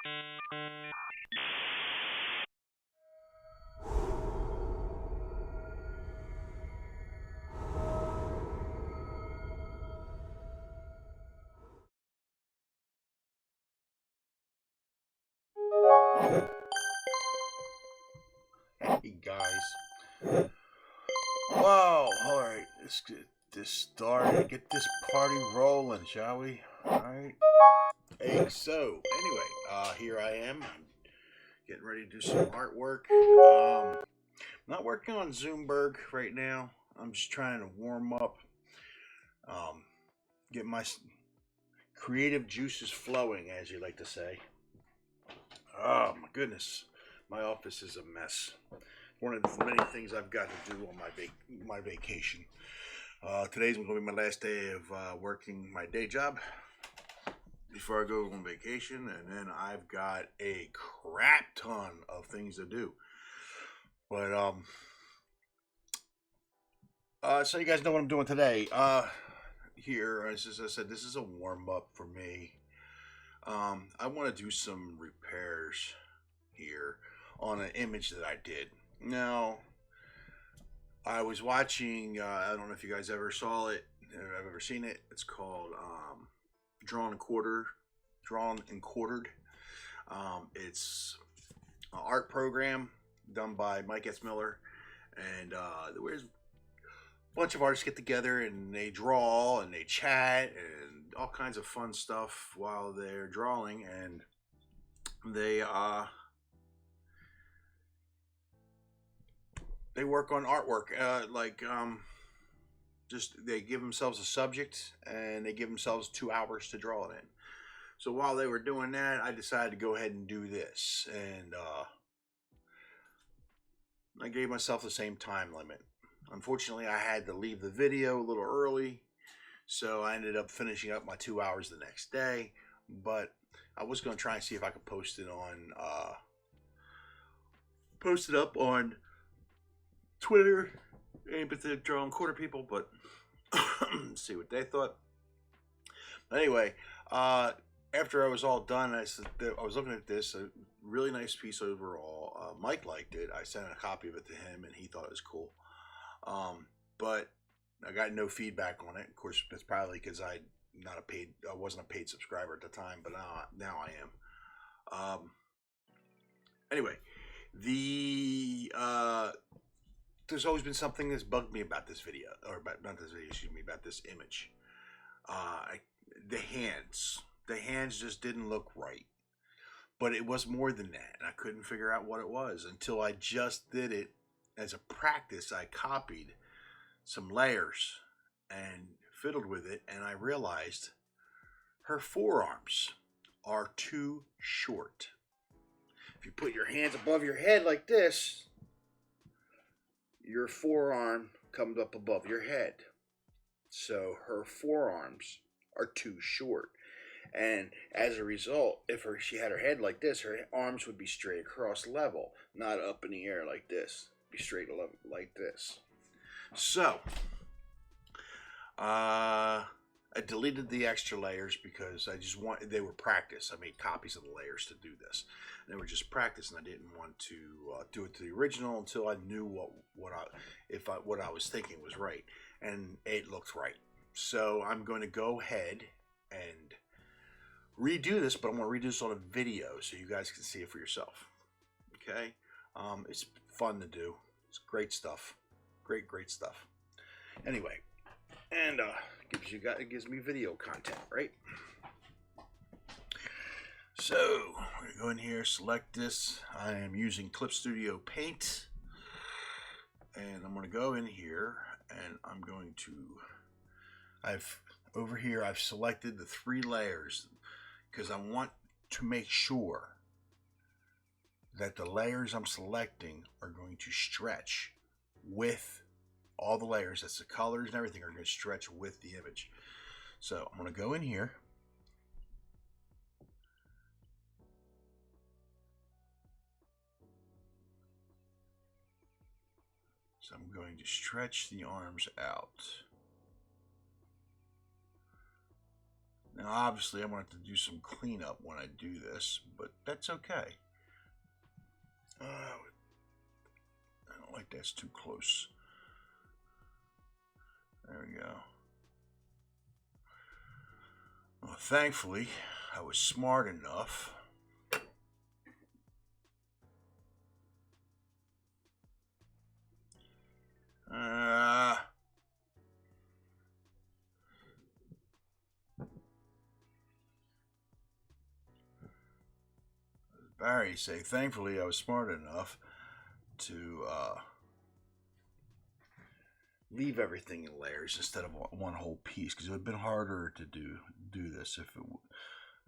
Hey guys. Whoa, alright, let's get this started. Get this party rolling, shall we? Alright. Hey, so anyway, here I am. I'm getting ready to do some artwork. Not working on Zoomberg right now. I'm just trying to warm up, um, get my creative juices flowing, as you like to say. Oh my goodness, my office is a mess. One of the many things I've got to do on my vacation. Today's going to be my last day of working my day job before I go on vacation, and then I've got a crap ton of things to do. But so you guys know what I'm doing today. Here, as I said, this is a warm up for me. I want to do some repairs here on an image that I did. Now, I was watching. I don't know if you guys ever saw it. If I've ever seen it. It's called Drawn and Quartered. It's an art program done by Mike S. Miller, and where's a bunch of artists get together and they draw and they chat and all kinds of fun stuff while they're drawing, and they work on artwork, just they give themselves a subject and they give themselves 2 hours to draw it in. So while they were doing that, I decided to go ahead and do this, and I gave myself the same time limit. Unfortunately, I had to leave the video a little early, so I ended up finishing up my 2 hours the next day. But I was going to try and see if I could post it up on Twitter, aimed at the Drawn Quarter people, but see what they thought. But anyway, after I was all done, I was looking at this, a really nice piece overall. Mike liked it. I sent a copy of it to him, and he thought it was cool. But I got no feedback on it. Of course, that's probably because I wasn't a paid subscriber at the time, but now I am. Anyway, there's always been something that's bugged me about this video, or not this video, excuse me, about this image. The hands just didn't look right, but it was more than that, and I couldn't figure out what it was until I just did it as a practice. I copied some layers and fiddled with it, and I realized her forearms are too short. If you put your hands above your head like this, your forearm comes up above your head. So her forearms are too short. And as a result, if she had her head like this, her arms would be straight across level, not up in the air like this. Be straight level like this. So, I deleted the extra layers because they were practice. I made copies of the layers to do this. They were just practice, and I didn't want to do it to the original until I knew what I was thinking was right, and it looked right. So I'm going to go ahead and redo this, but I'm going to redo this on a video so you guys can see it for yourself. Okay, it's fun to do. It's great stuff. Great stuff. Anyway, and it gives me video content, right? So we're gonna go in here, select this. I am using Clip Studio Paint, and I'm gonna go in here, and I'm going to. I've selected the 3 layers because I want to make sure that the layers I'm selecting are going to stretch with all the layers. That's the colors and everything are going to stretch with the image. So I'm going to go in here. So I'm going to stretch the arms out. Now, obviously, I'm going to have to do some cleanup when I do this, but that's okay. I don't like that's too close. There we go. Well, thankfully, I was smart enough Barry say, thankfully I was smart enough to leave everything in layers instead of one whole piece, because it would have been harder to do this if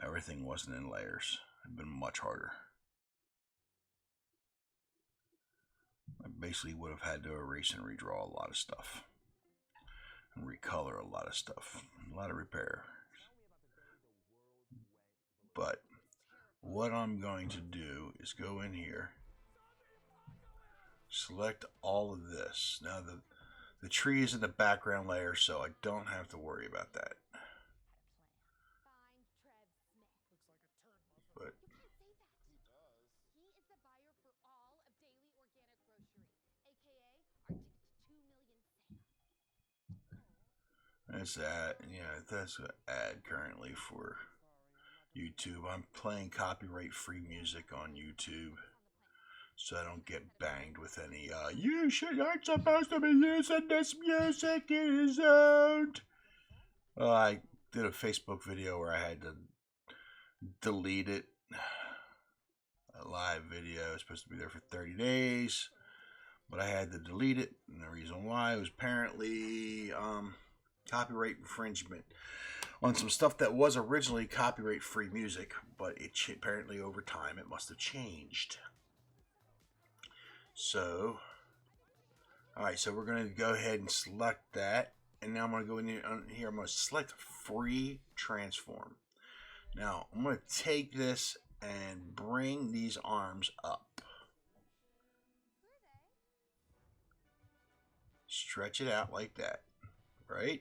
everything wasn't in layers. It would have been much harder. I basically would have had to erase and redraw a lot of stuff and recolor a lot of stuff, a lot of repair. But what I'm going to do is go in here, select all of this. Now the tree is in the background layer, so I don't have to worry about that. But that's that. Yeah, that's an ad currently for YouTube. I'm playing copyright-free music on YouTube, so I don't get banged with any, you aren't supposed to be using this music, it is owned. Well, I did a Facebook video where I had to delete it. A live video, it was supposed to be there for 30 days, but I had to delete it, and the reason why was apparently copyright infringement on some stuff that was originally copyright-free music, but it apparently over time it must have changed. So, alright, so we're going to go ahead and select that. And now I'm going to go in here. I'm going to select Free Transform. Now, I'm going to take this and bring these arms up. Stretch it out like that. Right?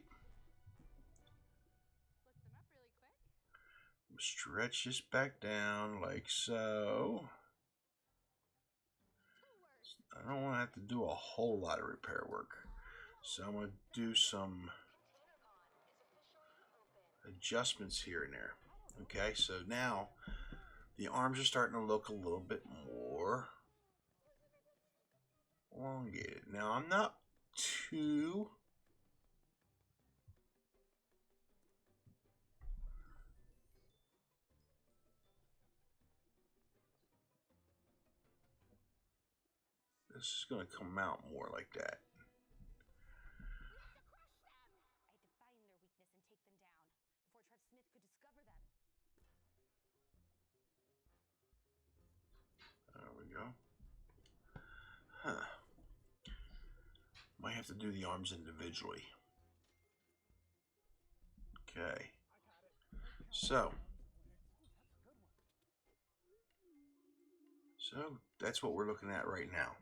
Stretch this back down like so. I don't want to have to do a whole lot of repair work. So I'm going to do some adjustments here and there. Okay, so now the arms are starting to look a little bit more elongated. Now I'm not too this is going to come out more like that. There we go. Huh. Might have to do the arms individually. Okay. So that's what we're looking at right now.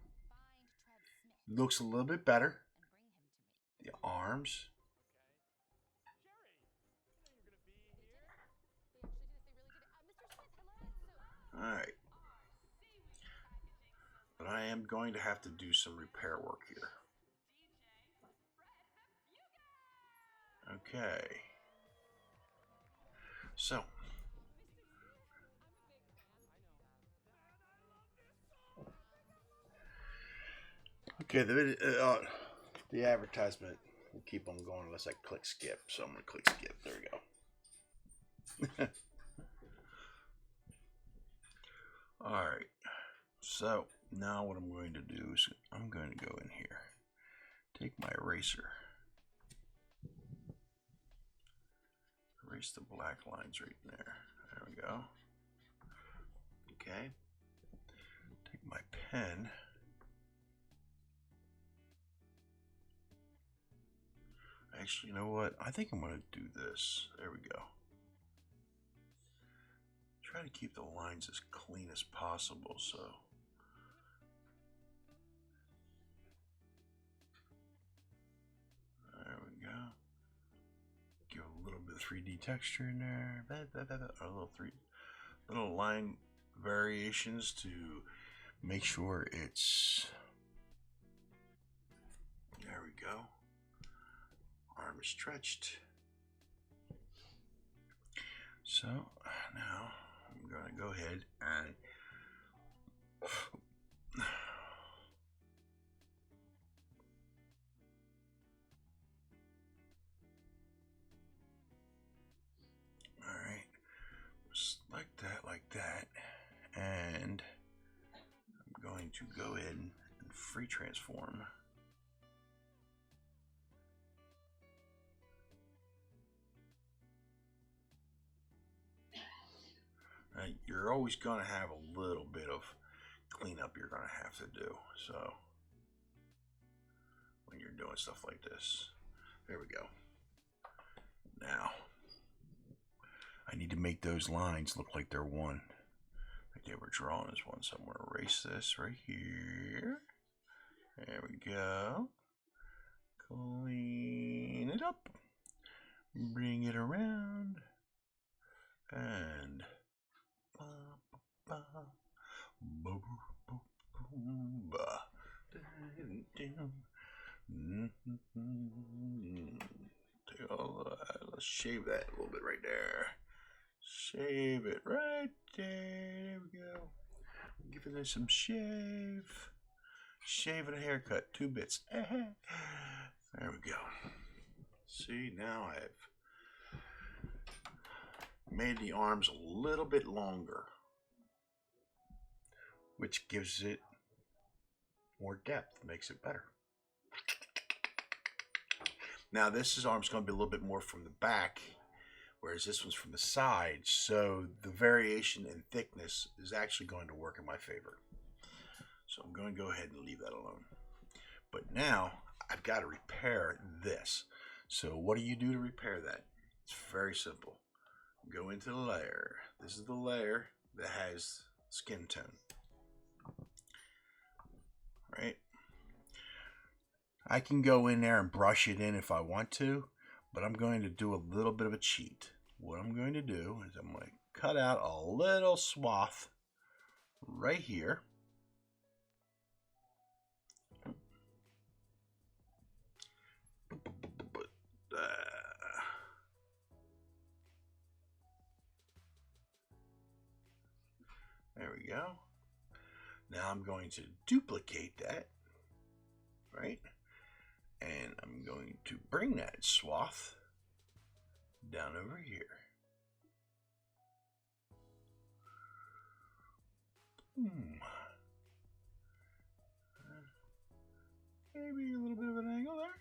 Looks a little bit better. The arms. Alright. But I am going to have to do some repair work here. Okay. So. Okay, the advertisement will keep on going unless I click skip. So I'm going to click skip. There we go. Alright. So now what I'm going to do is I'm going to go in here. Take my eraser. Erase the black lines right there. There we go. Okay. Take my pen. Actually, you know what? I think I'm going to do this. There we go. Try to keep the lines as clean as possible, so. There we go. Give a little bit of 3D texture in there. A little line variations to make sure it's. There we go. Arm is stretched. So now I'm going to go ahead and alright, just like that, and I'm going to go ahead and free transform. You're always going to have a little bit of cleanup you're going to have to do. So when you're doing stuff like this, there we go. Now I need to make those lines look like they're one, like they were drawn as one. So I'm going to erase this right here. There we go. Clean it up. Bring it around. And let's shave that a little bit right there. Shave it right there. There we go. Giving it some shave. Shave and a haircut. 2 bits. There we go. See, now I've made the arms a little bit longer, which gives it more depth, makes it better. Now this arm's going to be a little bit more from the back, whereas this one's from the side, so the variation in thickness is actually going to work in my favor. So I'm going to go ahead and leave that alone. But now I've got to repair this. So what do you do to repair that? It's very simple. Go into the layer. This is the layer that has skin tone. Right? I can go in there and brush it in if I want to, but I'm going to do a little bit of a cheat. What I'm going to do is I'm going to cut out a little swath right here. There we go. Now I'm going to duplicate that, right? And I'm going to bring that swath down over here. Maybe a little bit of an angle there.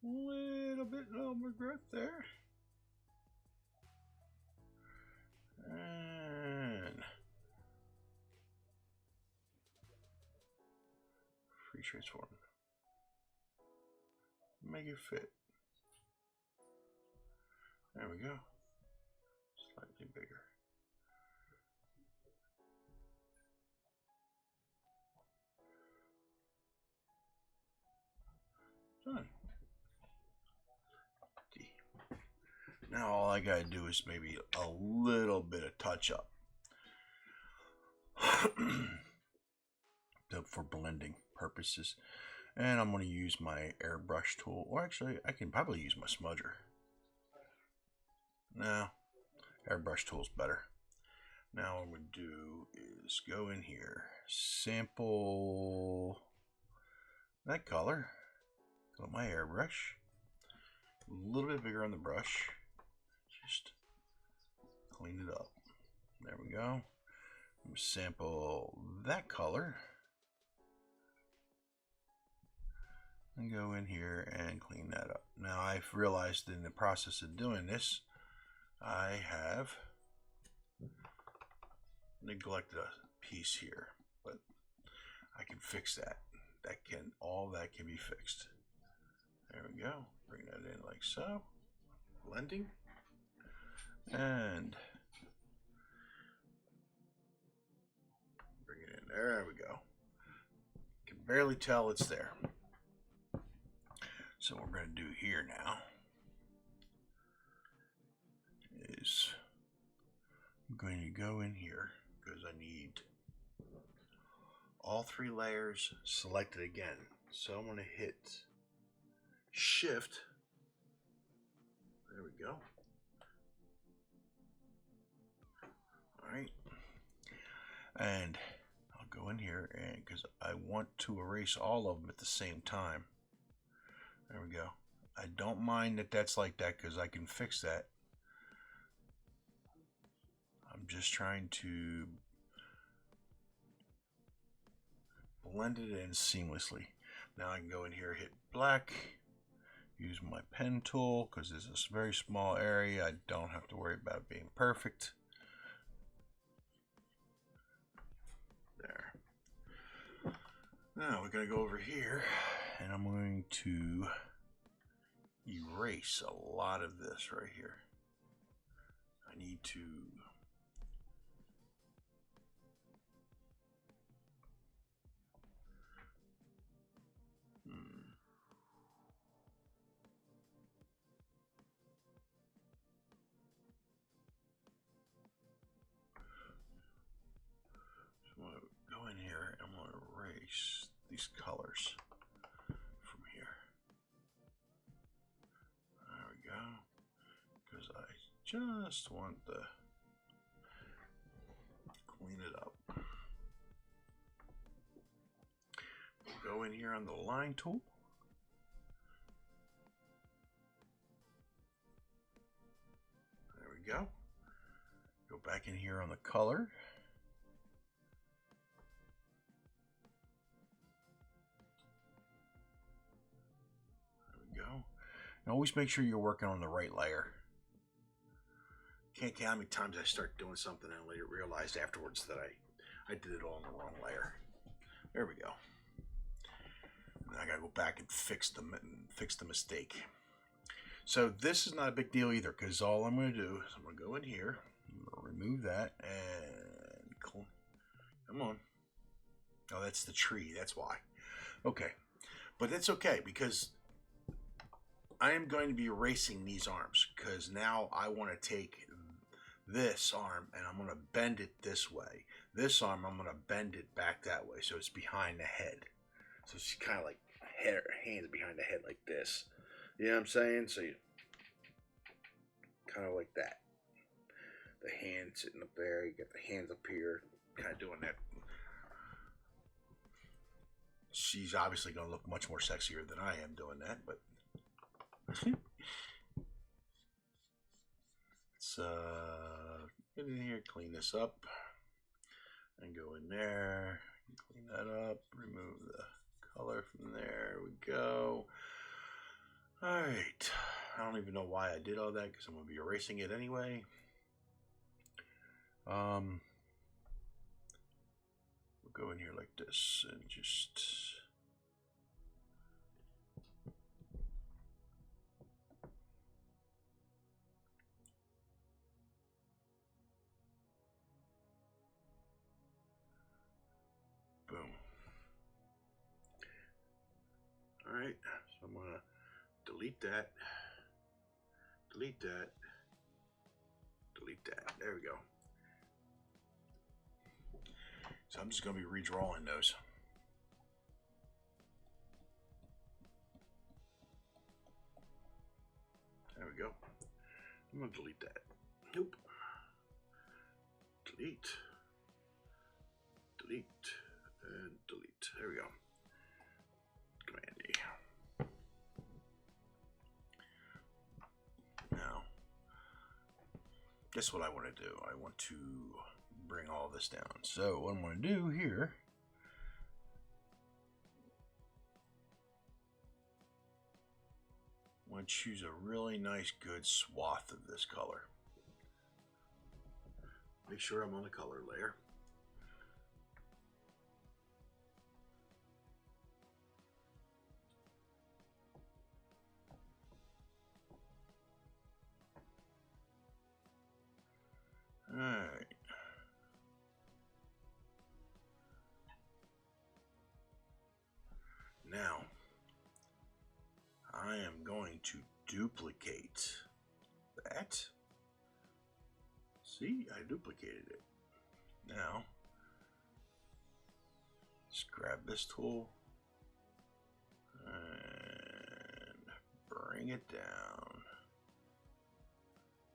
A little more growth there. And free transform. Make it fit. There we go. Slightly bigger. Done. Now all I gotta do is maybe a little bit of touch up for blending purposes. And I'm going to use my airbrush tool, or actually I can probably use my smudger. No, airbrush tool's better. Now what I'm going to do is go in here, sample that color, go to my airbrush, a little bit bigger on the brush, just clean it up. There we go. Sample that color and go in here and clean that up. Now I've realized in the process of doing this, I have neglected a piece here, but I can fix that. All that can be fixed. There we go. Bring that in like so. Blending. And bring it in. There we go. Can barely tell it's there. So what we're going to do here now is I'm going to go in here because I need all 3 layers selected again. So I'm going to hit Shift. There we go. All right. And I'll go in here and because I want to erase all of them at the same time. There we go. I don't mind that that's like that because I can fix that. I'm just trying to blend it in seamlessly. Now I can go in here, hit black, use my pen tool because this is a very small area. I don't have to worry about it being perfect. There. Now we're going to go over here and I'm going to erase a lot of this right here. I need to so I'm going to go in here and I'm going to erase these colors from here. There we go. Because I just want to clean it up. Go in here on the line tool. There we go. Go back in here on the color. There we go. And always make sure you're working on the right layer. Can't count how many times I start doing something and later realized afterwards that I did it all on the wrong layer. There we go. And I gotta go back and fix the mistake. So this is not a big deal either because all I'm going to do is I'm going to go in here, I'm going to remove that and come on. Oh, that's the tree. That's why. Okay, but that's okay because I am going to be erasing these arms because now I want to take this arm and I'm going to bend it this way. This arm I'm going to bend it back that way so it's behind the head. So it's kind of like hands behind the head like this. You know what I'm saying? So you kind of like that. The hand sitting up there, you get the hands up here, kind of doing that. She's obviously going to look much more sexier than I am doing that, but let's get in here, clean this up, and go in there, clean that up, remove the color from there. We go. All right. I don't even know why I did all that because I'm going to be erasing it anyway. We'll go in here like this and just boom. All right, so I'm gonna delete that, delete that, delete that. There we go. So I'm just gonna be redrawing those. There we go. I'm gonna delete that. Nope. Delete. Delete. And delete. There we go. Command D. Now, guess what I want to do? I want to bring all this down. So what I'm going to do here, I want to choose a really nice good swath of this color. Make sure I'm on the color layer. All right. Now, I am going to duplicate that. See, I duplicated it. Now, just grab this tool and bring it down.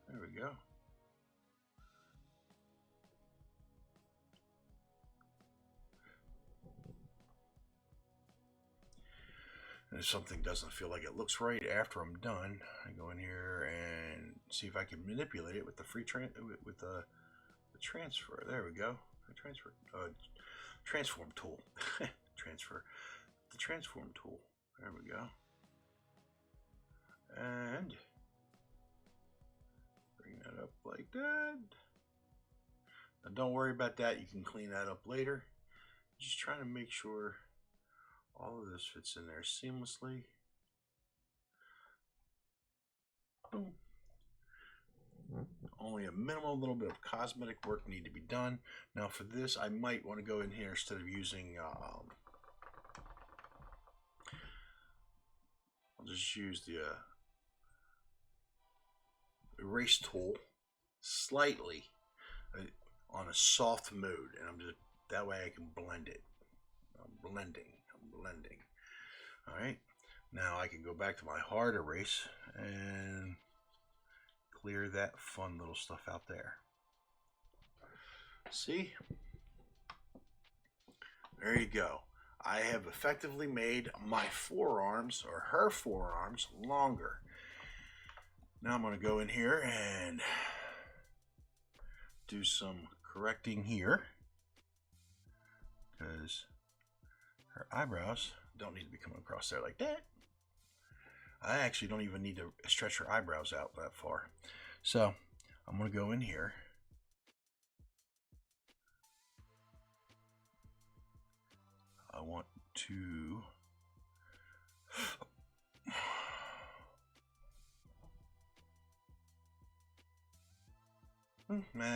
There we go. And if something doesn't feel like it looks right after I'm done, I go in here and see if I can manipulate it with the the transfer. There we go. The transform tool. Transfer. The transform tool. There we go. And bring that up like that. Now don't worry about that. You can clean that up later. Just trying to make sure all of this fits in there seamlessly. Boom. Only a minimal little bit of cosmetic work need to be done. Now for this, I might want to go in here instead of using, I'll just use the erase tool slightly on a soft mode, and I'm just, that way I can blend it. I'm blending. All right, now I can go back to my hard erase and clear that fun little stuff out there. See? There you go. I have effectively made my forearms, or her forearms, longer. Now I'm going to go in here and do some correcting here, because her eyebrows don't need to be coming across there like that. I actually don't even need to stretch her eyebrows out that far. So I'm going to go in here. I want to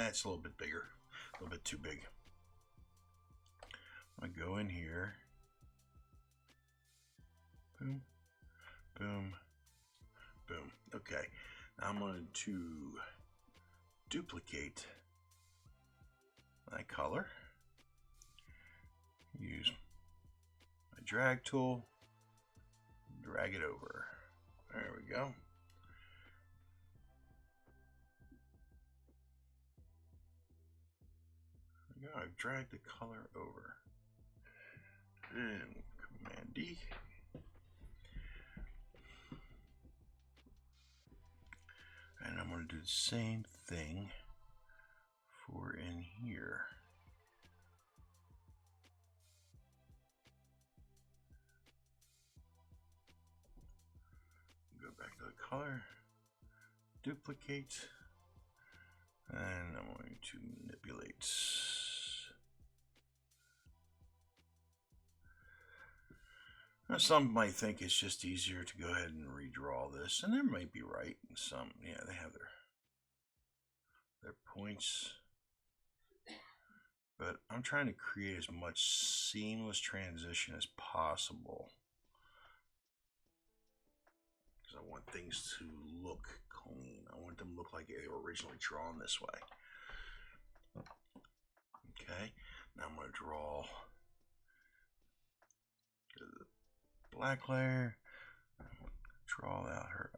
it's a little bit bigger, a little bit too big. I'm going to go in here. Boom, boom, boom. Okay, now I'm going to duplicate my color. Use my drag tool, drag it over. There we go. There we go. I've dragged the color over. And Command D. And I'm going to do the same thing for in here. Go back to the color, duplicate, and I'm going to manipulate. Now, some might think it's just easier to go ahead and redraw this, and they might be right. Some, yeah, they have their points, but I'm trying to create as much seamless transition as possible, because I want things to look clean. I want them to look like they were originally drawn this way. Okay, now I'm going to draw the black layer, draw out her,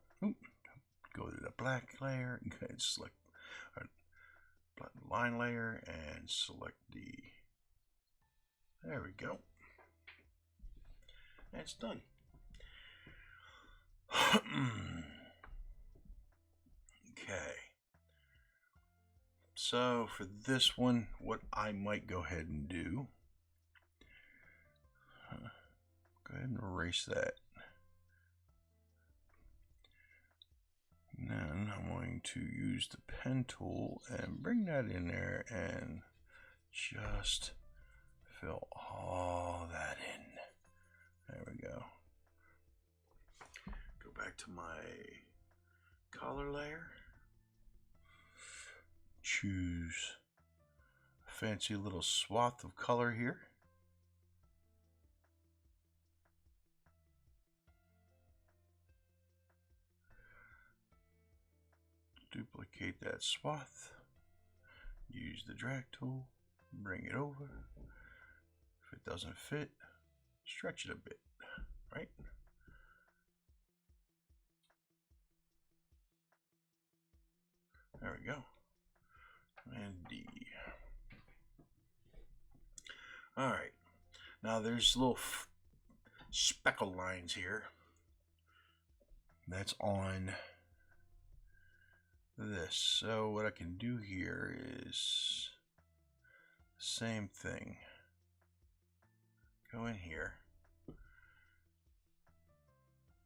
go to the black layer, and select a line layer, and select the, there we go. That's done. Okay. So for this one, what I might go ahead and do, go ahead and erase that. And then I'm going to use the pen tool and bring that in there and just fill all that in. There we go. Go back to my color layer. Choose a fancy little swath of color here. Duplicate that swath. Use the drag tool, bring it over. If it doesn't fit, stretch it a bit, right? There we go. And D. All right. Now there's little speckle lines here. That's on this. So what I can do here is same thing. Go in here.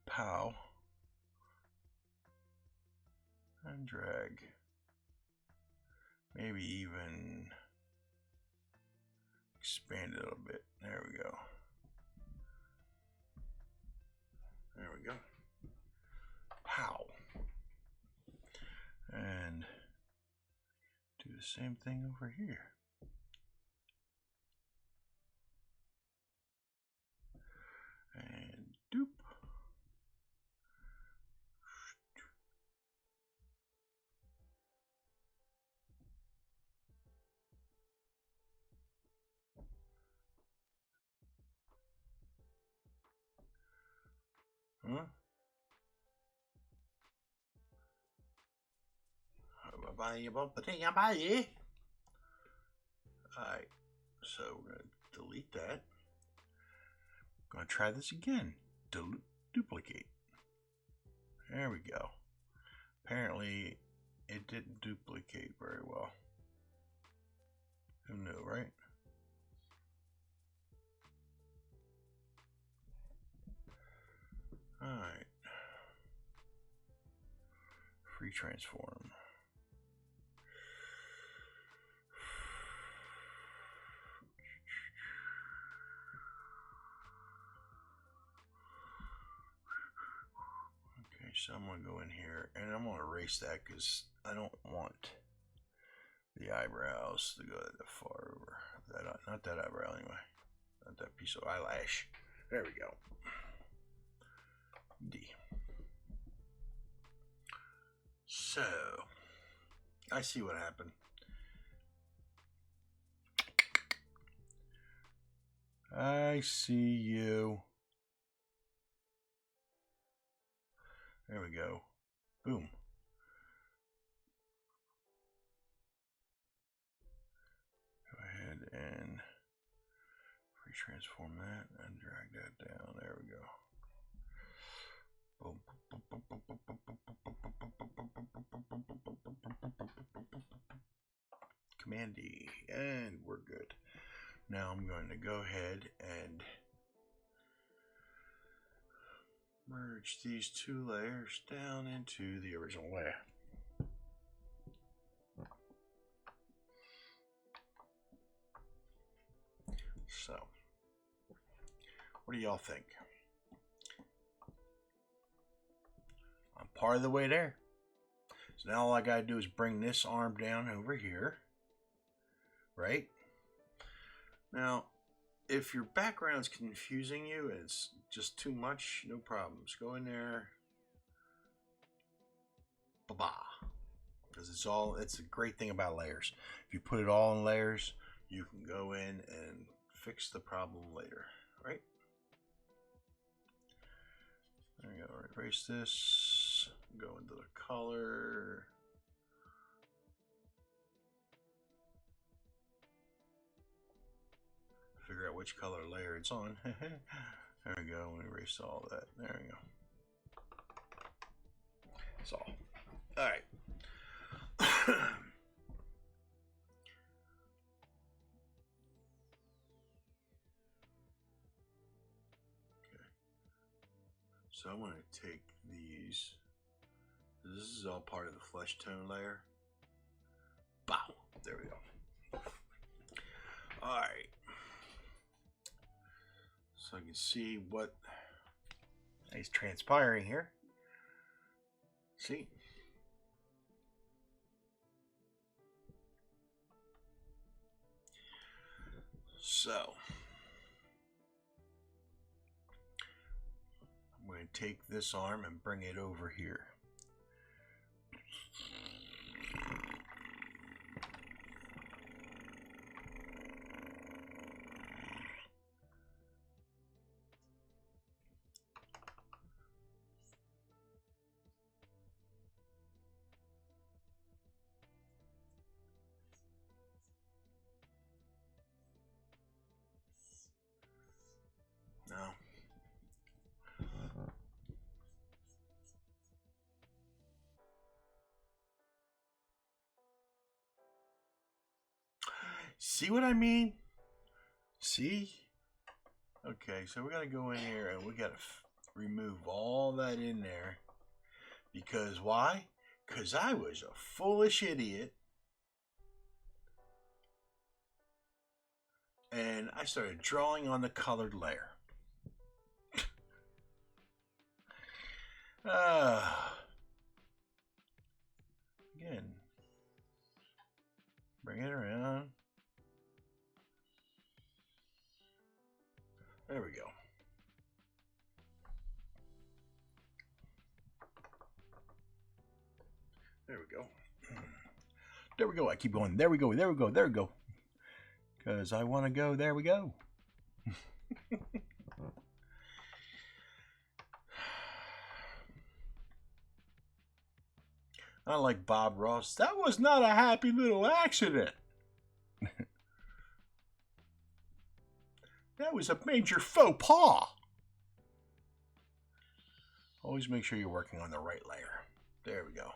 Pow. And drag. Maybe even expand it a little bit. There we go. There we go. Pow. And do the same thing over here. And doop. Huh? Alright, so we're going to delete that. I'm going to try this again. Duplicate. There we go. Apparently, it didn't duplicate very well. Who knew, right? Alright. Free transform. Okay, so I'm going to go in here and I'm going to erase that because I don't want the eyebrows to go that far over. Not that eyebrow anyway. Not that piece of eyelash. There we go. D. So, I see what happened. I see you. There we go. Boom. Go ahead and transform that and drag that down. There we go. Boom. Command D, and we're good. Now I'm going to go ahead and merge these two layers down into the original layer. So, what do y'all think? I'm part of the way there. So now all I gotta do is bring this arm down over here, right? Now, if your background's confusing you and it's just too much, no problems. Go in there, because it's a great thing about layers. If you put it all in layers, you can go in and fix the problem later, right? There we go. Erase this. Go into the color. Figure out which color layer it's on. There we go. Erase all that. There we go. That's all. All right. Okay. So I'm going to take these. This is all part of the flesh tone layer. Bow. There we go. All right. So I can see what is transpiring here. See? So I'm going to take this arm and bring it over here. See what I mean? See? Okay, so we got to go in here and we got to remove all that in there. Because why? Because I was a foolish idiot. And I started drawing on the colored layer. Again, bring it around. There we go. There we go. There we go. I keep going. There we go. There we go. There we go. Because I want to go. There we go. Unlike Bob Ross, that was not a happy little accident. That was a major faux pas. Always make sure you're working on the right layer. There we go.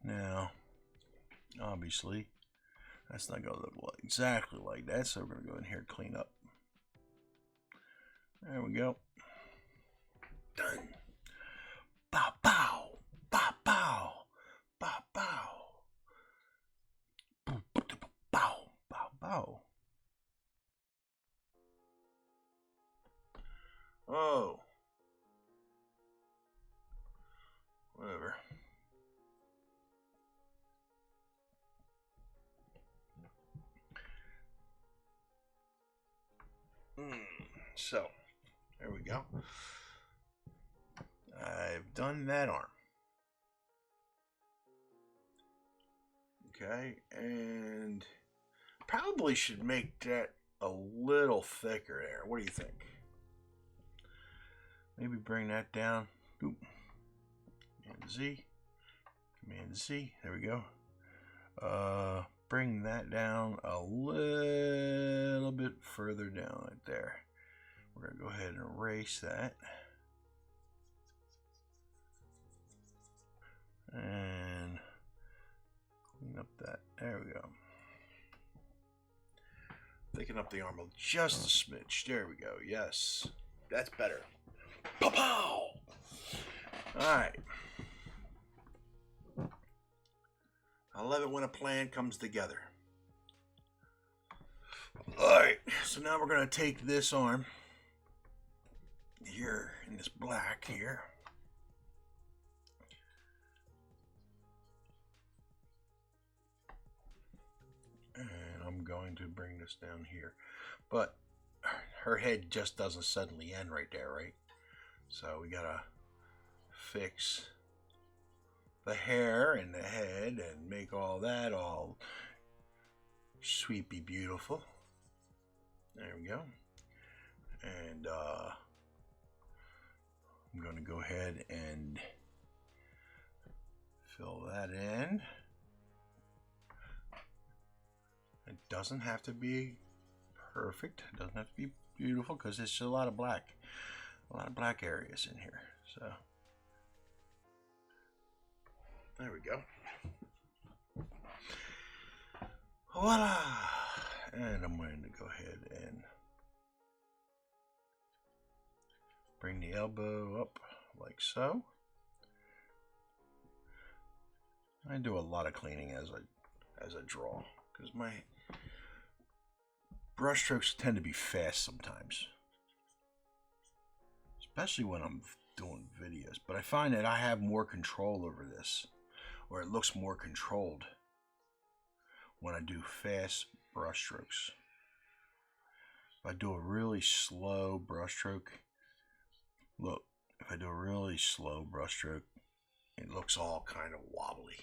Now, obviously, that's not going to look exactly like that, so we're going to go in here and clean up. There we go. Done. Bow, bow, bow, bow, bow, bow. Bow, bow, bow. Oh. Whatever. So, there we go. I've done that arm. Okay, and probably should make that a little thicker there. What do you think? Maybe bring that down. Oop. Command Z. Command Z. There we go. Bring that down a little bit further down right there. We're going to go ahead and erase that. And clean up that. There we go. Thicken up the arm just a smidge. There we go. Yes. That's better. Pow-pow! Alright. I love it when a plan comes together. Alright, so now we're going to take this arm here in this black here. And I'm going to bring this down here. But her head just doesn't suddenly end right there, right? So we got to fix the hair and the head and make all that all sweepy beautiful. There we go. And I'm going to go ahead and fill that in. It doesn't have to be perfect. It doesn't have to be beautiful because there's a lot of black areas in here. So there we go. Voila! And I'm going to go ahead and bring the elbow up like so. I do a lot of cleaning as I draw because my brush strokes tend to be fast sometimes, especially when I'm doing videos. But I find that I have more control over this, or it looks more controlled when I do fast brush strokes. If I do a really slow brush stroke, look, if I do a really slow brush stroke, it looks all kind of wobbly.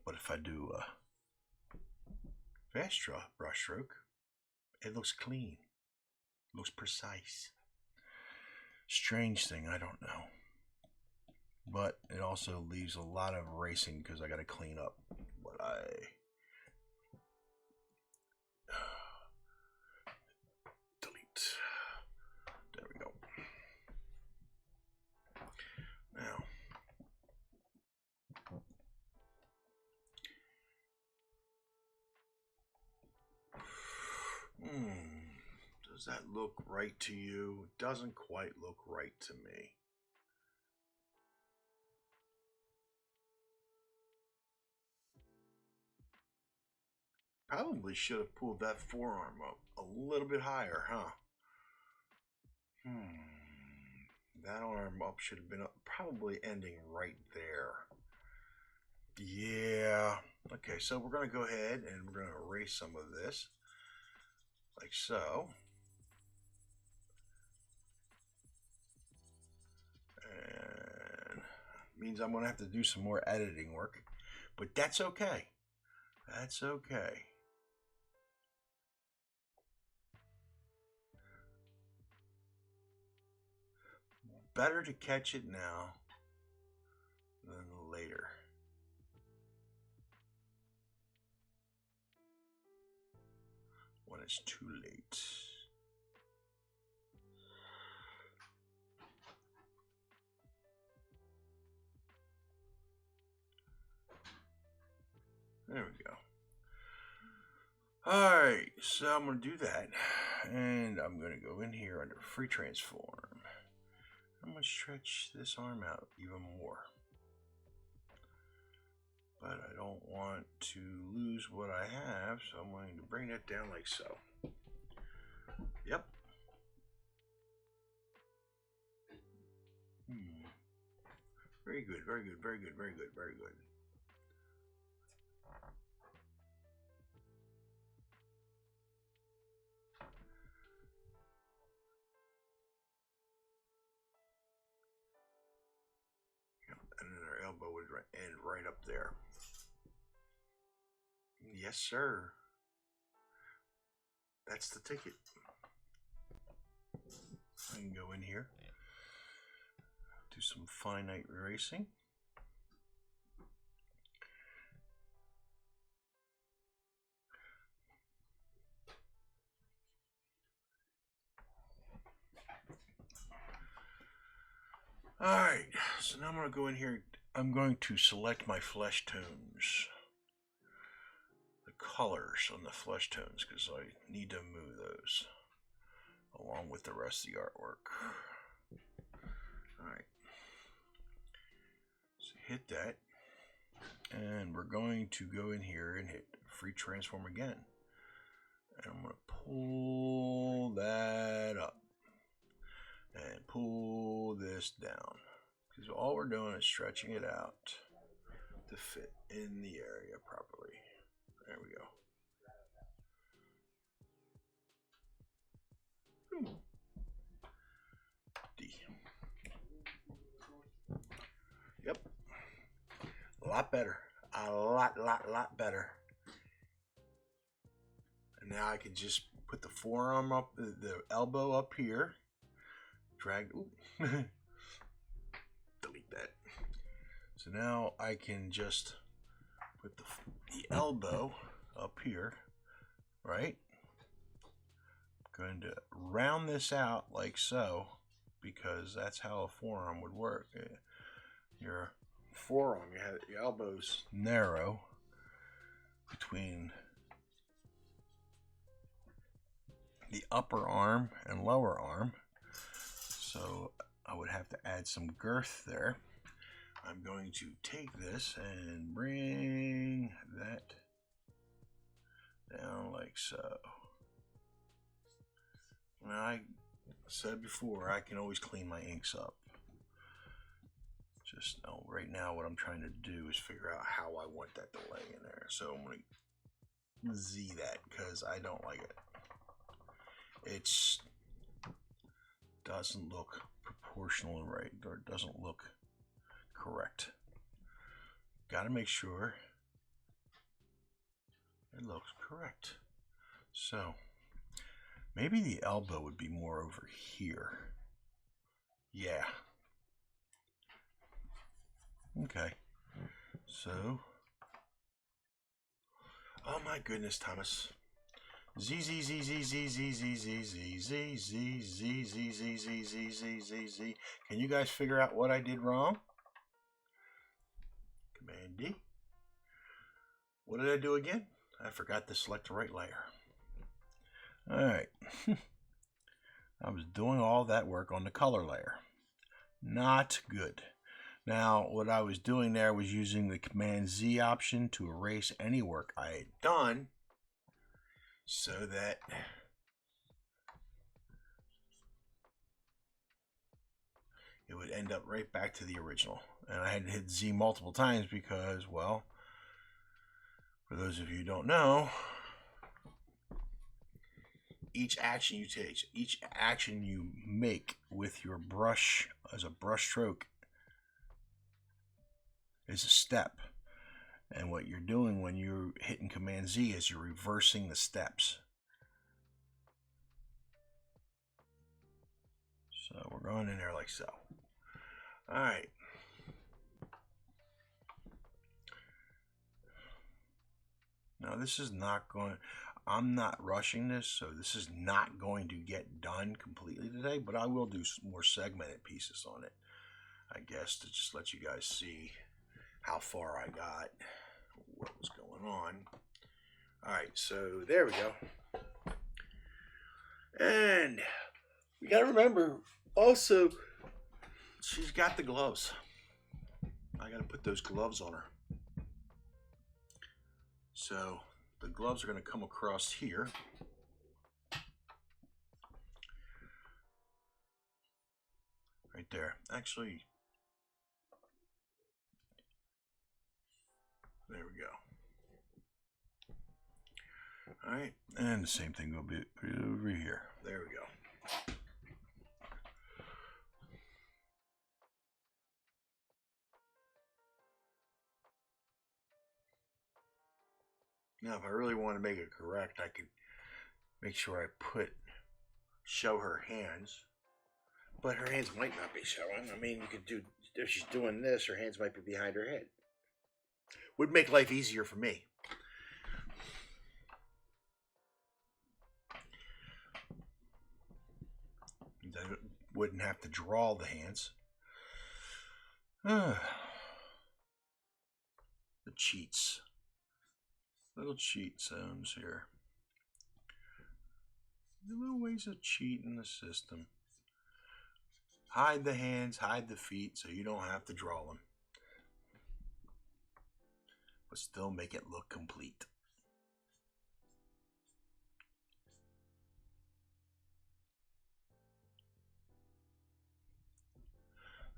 But if I do a fast brush stroke, it looks clean, it looks precise. Strange thing, I don't know. But it also leaves a lot of erasing because I got to clean up what I... Delete. There we go. Does that look right to you? It doesn't quite look right to me. Probably should have pulled that forearm up a little bit higher, huh? That arm up should have been up, probably ending right there. Yeah. Okay, so we're going to go ahead and we're going to erase some of this. Like so. And means I'm going to have to do some more editing work. But that's okay. That's okay. Better to catch it now than later. When it's too late. There we go. Alright, so I'm going to do that. And I'm going to go in here under free transform. I'm going to stretch this arm out even more. But I don't want to lose what I have, so I'm going to bring that down like so. Yep. Very good, very good, very good, very good, very good. And then our elbow would end right up there. Yes, sir. That's the ticket. I can go in here, do some finite erasing. Alright, so now I'm going to go in here. I'm going to select my flesh tones. The colors on the flesh tones, because I need to move those along with the rest of the artwork. Alright. So hit that. And we're going to go in here and hit free transform again. And I'm going to pull that up. And pull this down. Because all we're doing is stretching it out to fit in the area properly. There we go. D. Yep. A lot better. A lot better. And now I can just put the forearm up, the elbow up here. Drag. Delete that. So now I can just put the elbow up here, right? I'm going to round this out like so, because that's how a forearm would work. Your forearm, you have your elbows narrow between the upper arm and lower arm. So I would have to add some girth there. I'm going to take this and bring that down like so. Now, I said before, I can always clean my inks up. Just right now what I'm trying to do is figure out how I want that to lay in there. So I'm going to Z that because I don't like it. It doesn't look proportional and right, or it doesn't look correct. Got to make sure it looks correct. So maybe the elbow would be more over here. Yeah. Okay. So, oh my goodness, Thomas. Z Z Z Z Z Z Z Z Z Z Z Z Z Z Z Z Z Z Z. Can you guys figure out what I did wrong? Command D. What did I do again? I forgot to select the right layer. All right. I was doing all that work on the color layer. Not good. Now, what I was doing there was using the Command Z option to erase any work I had done so that it would end up right back to the original. And I had to hit Z multiple times because, well, for those of you who don't know, each action you take, each action you make with your brush as a brush stroke is a step. And what you're doing when you're hitting Command Z is you're reversing the steps. So we're going in there like so. All right. Now this is not going, I'm not rushing this, so this is not going to get done completely today, but I will do some more segmented pieces on it, I guess, to just let you guys see how far I got, what was going on. All right, so there we go. And you got to remember, also, she's got the gloves. I got to put those gloves on her. So the gloves are going to come across here. Right there. Actually, there we go. All right, and the same thing will be over here. There we go. Now, if I really want to make it correct, I could make sure I show her hands. But her hands might not be showing. I mean, you could do, if she's doing this, her hands might be behind her head. Would make life easier for me. I wouldn't have to draw the hands. The cheats. Little cheat zones here. Little ways of cheating the system. Hide the hands, hide the feet, so you don't have to draw them. But still make it look complete.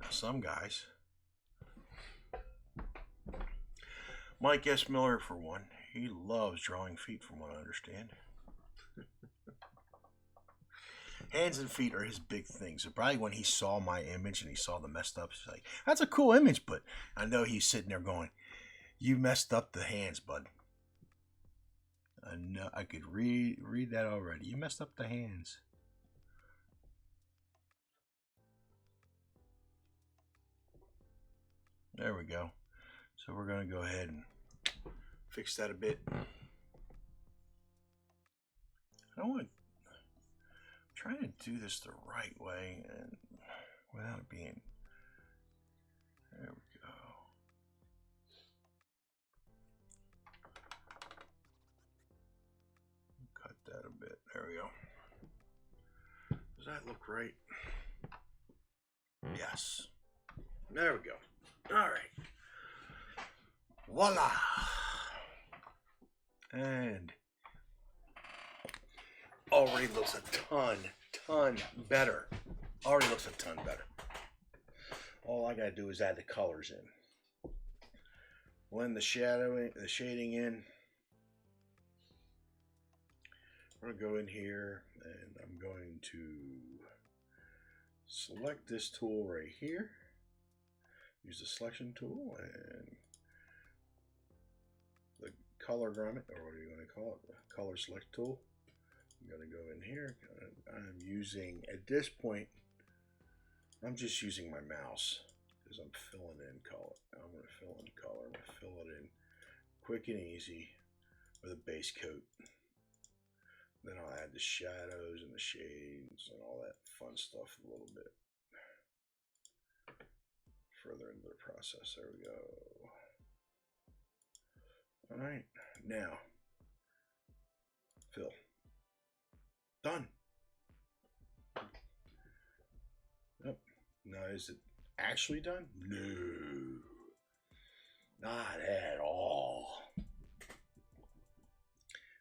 Now some guys, Mike S. Miller for one, he loves drawing feet from what I understand. Hands and feet are his big thing. So probably when he saw my image and he saw the messed up, he's like, that's a cool image, but I know he's sitting there going, you messed up the hands, bud. I know, I could read that already. You messed up the hands. There we go. So we're going to go ahead and fix that a bit. I want to try to do this the right way and without it being. There we go. Cut that a bit. There we go. Does that look right? Yes. There we go. All right. Voila. And already looks a ton better. Already looks a ton better. All I gotta do is add the colors in. Blend the shading in. I'm gonna go in here and I'm going to select this tool right here. Use the selection tool and the color grommet, or what are you going to call it? The color select tool. I'm going to go in here. I'm using, at this point, I'm just using my mouse because I'm filling in color. I'm going to fill in color. I'm going to fill it in quick and easy with a base coat. Then I'll add the shadows and the shades and all that fun stuff a little bit further into the process. There we go. All right, now fill. Done. Now, is it actually done? No. Not at all.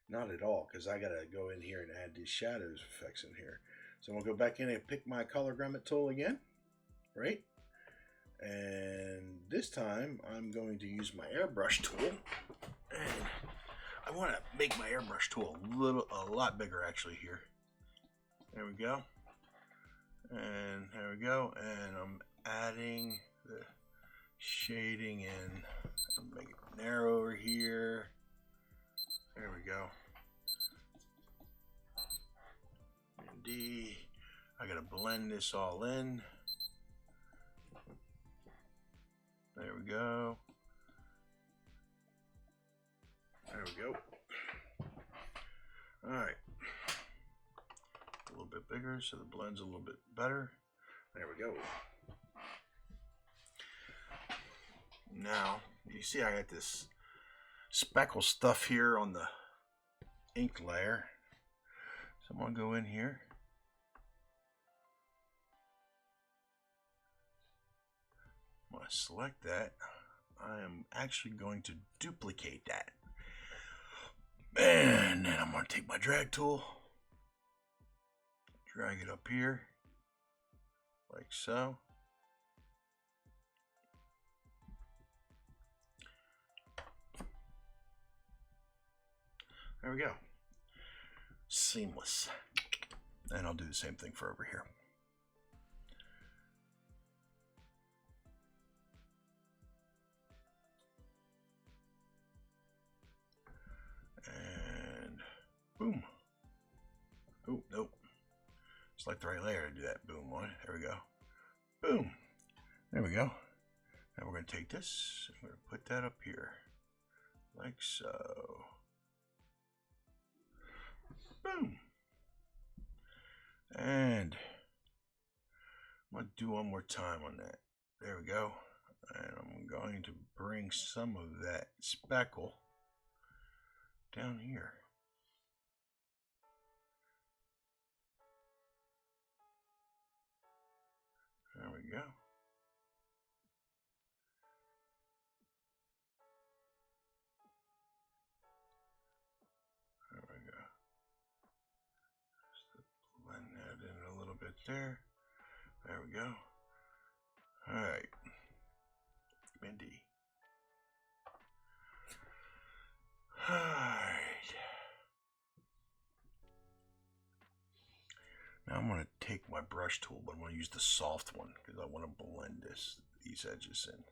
Not at all, because I got to go in here and add these shadows effects in here. So I'm going to go back in and pick my color gamut tool again, right? And this time I'm going to use my airbrush tool. And I want to make my airbrush tool a lot bigger actually here. There we go. And there we go. And I'm adding the shading in. I'll make it narrow over here. There we go. And D. I gotta blend this all in. There we go. There we go. Alright. A little bit bigger so the blend's a little bit better. There we go. Now, you see I got this speckle stuff here on the ink layer. So I'm going to go in here. I'm going to select that. I am actually going to duplicate that. And then I'm going to take my drag tool. Drag it up here. Like so. There we go. Seamless. And I'll do the same thing for over here. And boom. Oh, nope. Select the right layer to do that. Boom on it. There we go. Boom. There we go. Now we're going to take this. I'm going to put that up here. Like so. Boom. And I'm going to do one more time on that. There we go. And I'm going to bring some of that speckle down here. There we go. There we go. Just blend that in a little bit there. There we go. All right. Mindy. All right. Now I'm going to take my brush tool, but I'm going to use the soft one because I want to blend these edges in.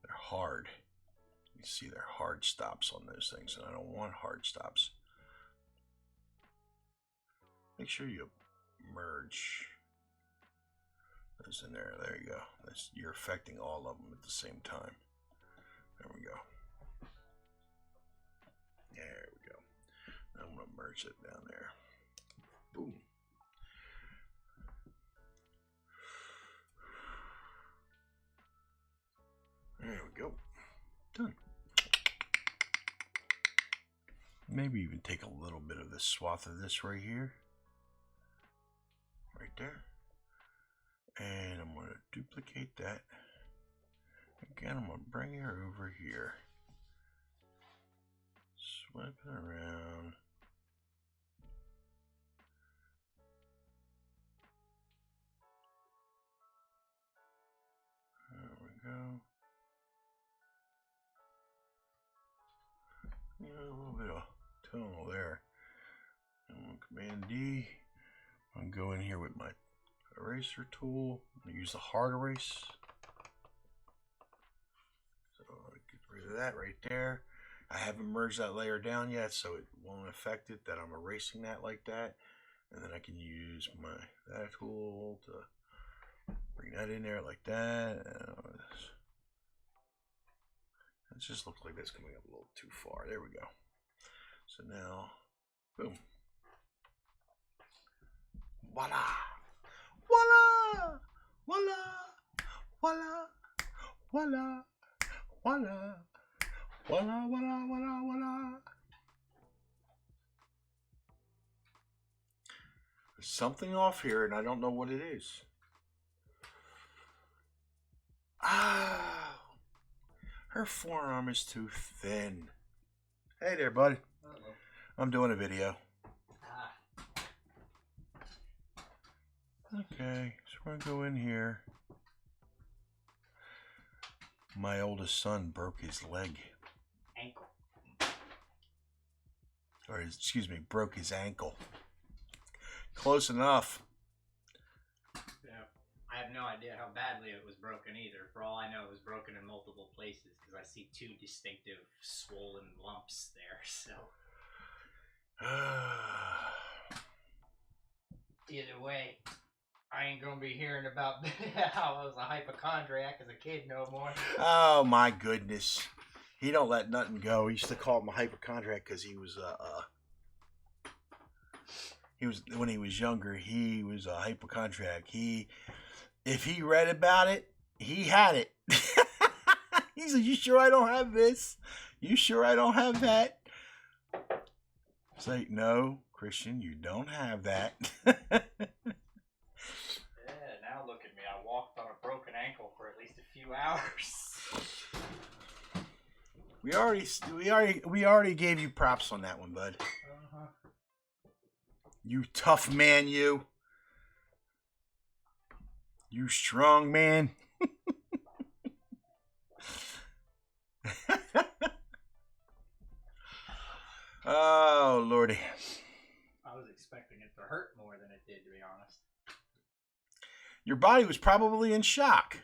They're hard. You see they're hard stops on those things, and I don't want hard stops. Make sure you merge those in there. There you go. You're affecting all of them at the same time. There we go. There we go. Now I'm going to merge it down there. Boom. There we go. Done. Maybe even take a little bit of this swath of this right here. Right there. And I'm going to duplicate that. Again, I'm going to bring her over here. Swipe it around. There we go. You know, a little bit of tonal there. I'm going to Command D. I'm going to go in here with my eraser tool. I'm going to use the hard erase. So I'll get rid of that right there. I haven't merged that layer down yet, so it won't affect it that I'm erasing that like that. And then I can use that tool to bring that in there like that. It just looks like that's coming up a little too far. There we go. So now, boom. Voila! Voila! Voila! Voila! Voila! Voila! Voila! Voila! Voila! Voila! There's something off here, and I don't know what it is. Ah, her forearm is too thin. Hey there, bud. Uh-oh. I'm doing a video. Ah. Okay, so we're gonna go in here. My oldest son broke his leg. Ankle. Or, excuse me, broke his ankle. Close enough. Yeah. I have no idea how badly it was broken either. For all I know, it was broken in multiple places because I see two distinctive swollen lumps there. So either way, I ain't gonna be hearing about how I was a hypochondriac as a kid no more. Oh my goodness. He don't let nothing go. He used to call him a hypochondriac because he was when he was younger, he was a hypochondriac. If he read about it, he had it. He said, "You sure I don't have this? You sure I don't have that?" It's like, "No, Christian, you don't have that." Yeah, now look at me. I walked on a broken ankle for at least a few hours. We already gave you props on that one, bud. Uh-huh. You tough man, you. You strong man. Oh, Lordy. I was expecting it to hurt more than it did, to be honest. Your body was probably in shock.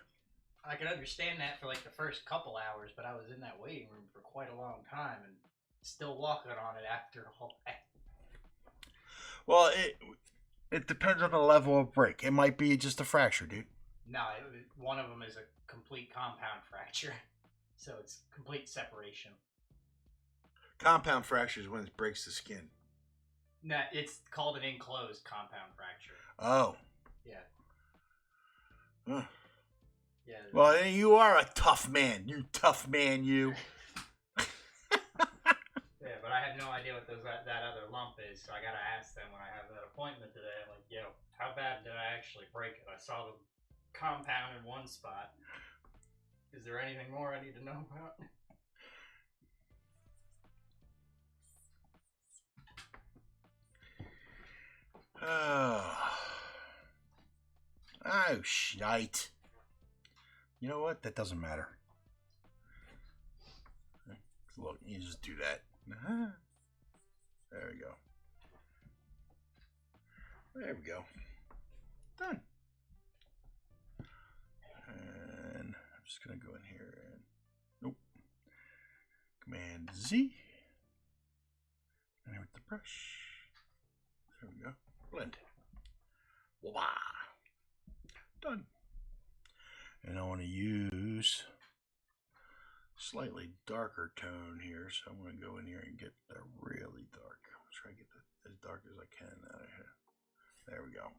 I could understand that for like the first couple hours, but I was in that waiting room for quite a long time and still walking on it after the whole thing. Well, it depends on the level of break. It might be just a fracture, dude. No, one of them is a complete compound fracture, so it's complete separation. Compound fracture is when it breaks the skin. No, it's called an enclosed compound fracture. Oh. Yeah. Huh. Yeah. Well, you are a tough man. You tough man, you. Yeah, but I have no idea what that other lump is, so I gotta ask them when I have that appointment today. I'm like, yo, how bad did I actually break it? I saw the compound in one spot. Is there anything more I need to know about? Oh, shite. You know what? That doesn't matter. Look, you just do that. There we go. There we go. Done. And I'm just going to go in here and... Nope. Command Z. And with the brush. There we go. Blend. Voila. Done. And I want to use slightly darker tone here, so I'm going to go in here and get the really dark. I'll try to get as dark as I can out of here. There we go.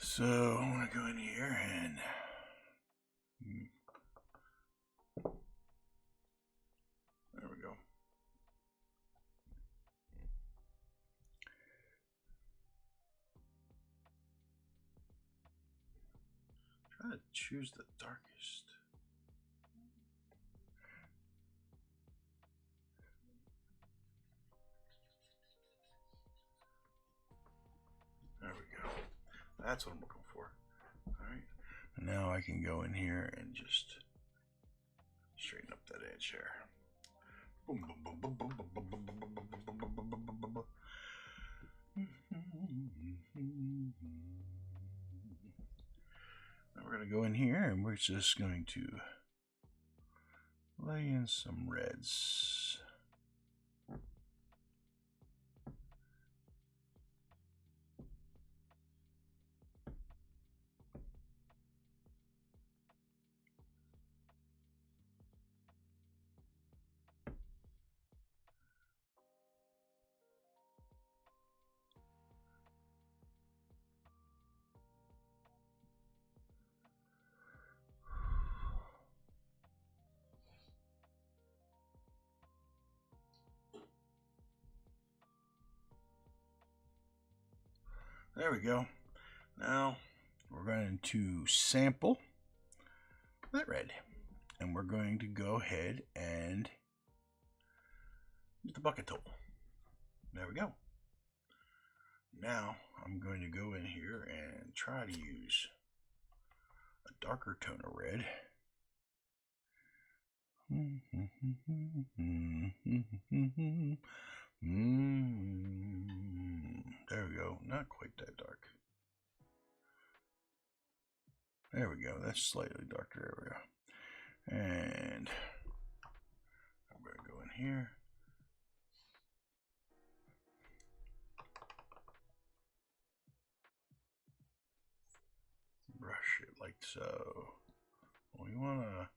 So I'm going to go in here and there we go. Try to choose the darkest. There we go. That's what I'm looking for. Alright. And now I can go in here and just straighten up that edge here. Boom, boom, boom, boom, boom, boom, boom, boom, boom, boom, boom, boom, boom, boom, boom, boom. Now we're going to go in here and we're just going to lay in some reds. There we go. Now we're going to sample that red. And we're going to go ahead and use the bucket tool. There we go. Now I'm going to go in here and try to use a darker tone of red. There we go. Not quite that dark. There we go. That's slightly darker. There we go. And I'm going to go in here. Brush it like so. We want to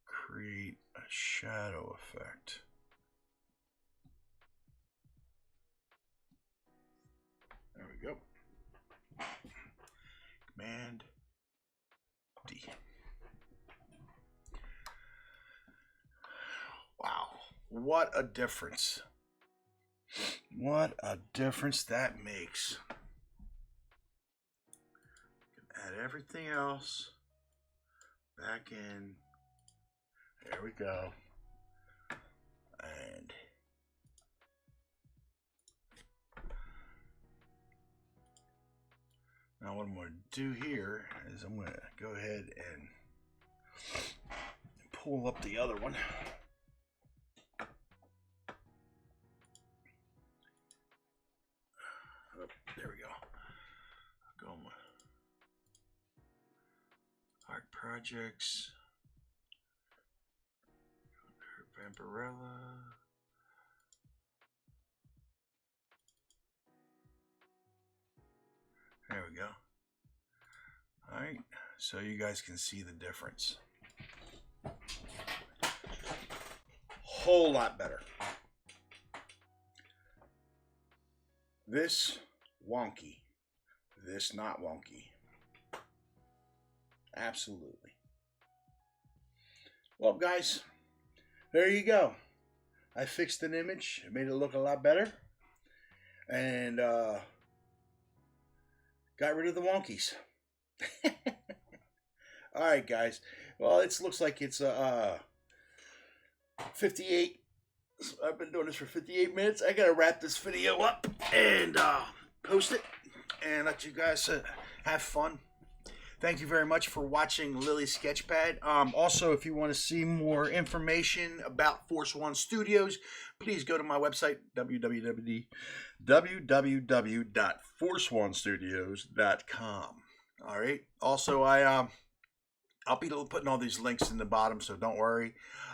create a shadow effect. There we go. Command D. Wow, what a difference. What a difference that makes. Add everything else back in. There we go. And now what I'm going to do here is I'm going to go ahead and pull up the other one. Oh, there we go. Go on. Art projects. Vampirella. There we go. Alright, so you guys can see the difference. Whole lot better. This wonky. This not wonky. Absolutely. Well, guys, there you go. I fixed an image, made it look a lot better, and got rid of the wonkies. All right, guys. Well, it looks like it's 58. I've been doing this for 58 minutes. I gotta wrap this video up and post it and let you guys have fun. Thank you very much for watching Lily's Sketchpad. Also, if you want to see more information about Force One Studios, please go to my website, www.forceonestudios.com. All right. Also, I'll be putting all these links in the bottom, so don't worry.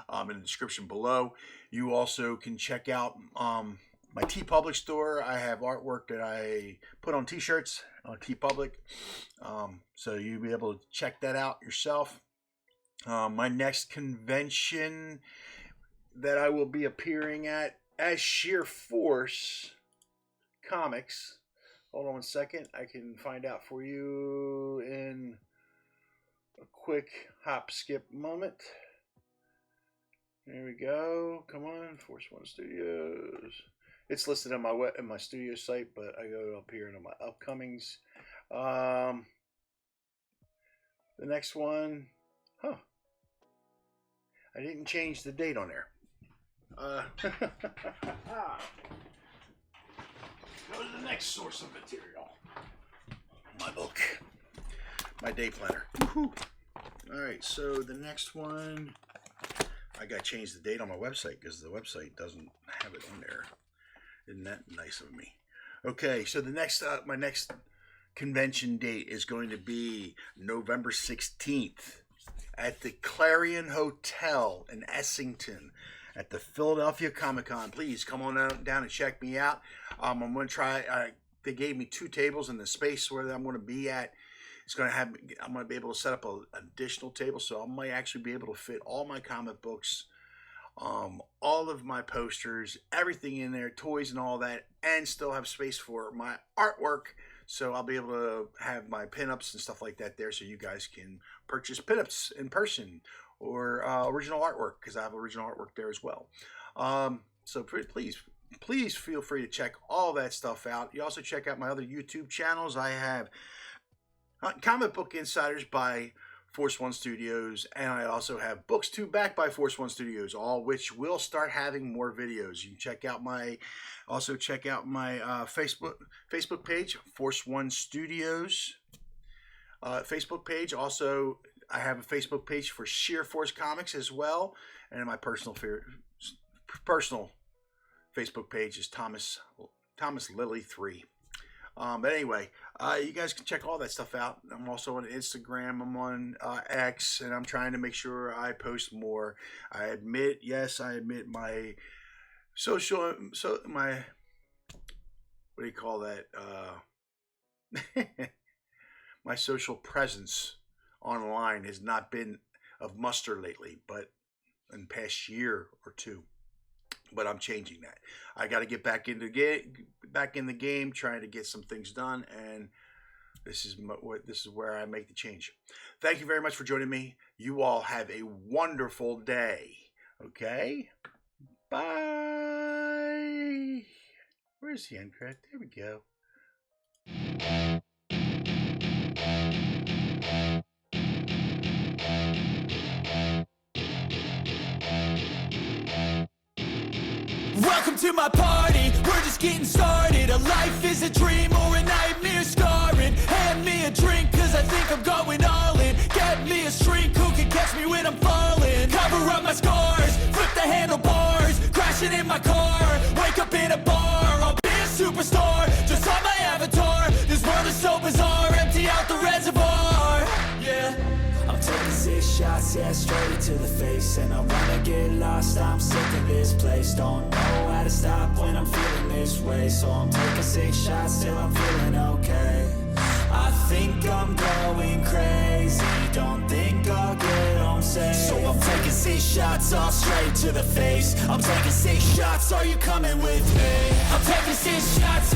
In the description below. You also can check out my TeePublic store. I have artwork that I put on t-shirts on TeePublic. So you'll be able to check that out yourself. My next convention that I will be appearing at as Sheer Force Comics. Hold on 1 second. I can find out for you in a quick hop skip moment. There we go. Come on, Force One Studios. It's listed on my studio site, but I go up here into my upcomings. The next one, I didn't change the date on there. Go to the next source of material. My book, my day planner. All right, so the next one, I got to change the date on my website because the website doesn't have it on there. Isn't that nice of me? Okay, so the next, my next convention date is going to be November 16th at the Clarion Hotel in Essington at the Philadelphia Comic-Con. Please come on down and check me out. I'm going to try, they gave me 2 tables in the space where I'm going to be at. It's going to have, I'm going to be able to set up an additional table, so I might actually be able to fit all my comic books, all of my posters, everything in there, toys and all that, and still have space for my artwork. So I'll be able to have my pinups and stuff like that there, so you guys can purchase pinups in person or original artwork, because I have original artwork there as well. So please feel free to check all that stuff out. You also check out my other YouTube channels. I have Comic Book Insiders by Force One Studios, and I also have books to back by Force One Studios, all which will start having more videos. You can check out my Facebook page, Force One Studios Facebook page. Also, I have a Facebook page for Sheer Force Comics as well, and my personal Facebook page is Thomas Lilly 3. But anyway, you guys can check all that stuff out. I'm also on Instagram. I'm on X, and I'm trying to make sure I post more. I admit my social, my, what do you call that? My social presence online has not been of muster lately, but in the past year or two. But I'm changing that. I got to get back in the game, trying to get some things done, and this is where I make the change. Thank you very much for joining me. You all have a wonderful day. Okay, bye. Where's the end credit? There we go. Welcome to my party, we're just getting started. A life is a dream or a nightmare scarring. Hand me a drink cause I think I'm going all in. Get me a shrink who can catch me when I'm falling. Cover up my scars, flip the handlebars. Crashing in my car, wake up in a bar. I'll be a superstar, just on my avatar. This world is so bizarre, empty out the reservoir. Yeah, I'm taking 6 shots, yeah, straight to the face. And I wanna get lost, I'm sick of this place. Don't know how to stop when I'm feeling this way. So I'm taking 6 shots till I'm feeling okay. I think I'm going crazy, don't think I'll get home safe. So I'm taking 6 shots, all straight to the face. I'm taking 6 shots, are you coming with me? I'm taking 6 shots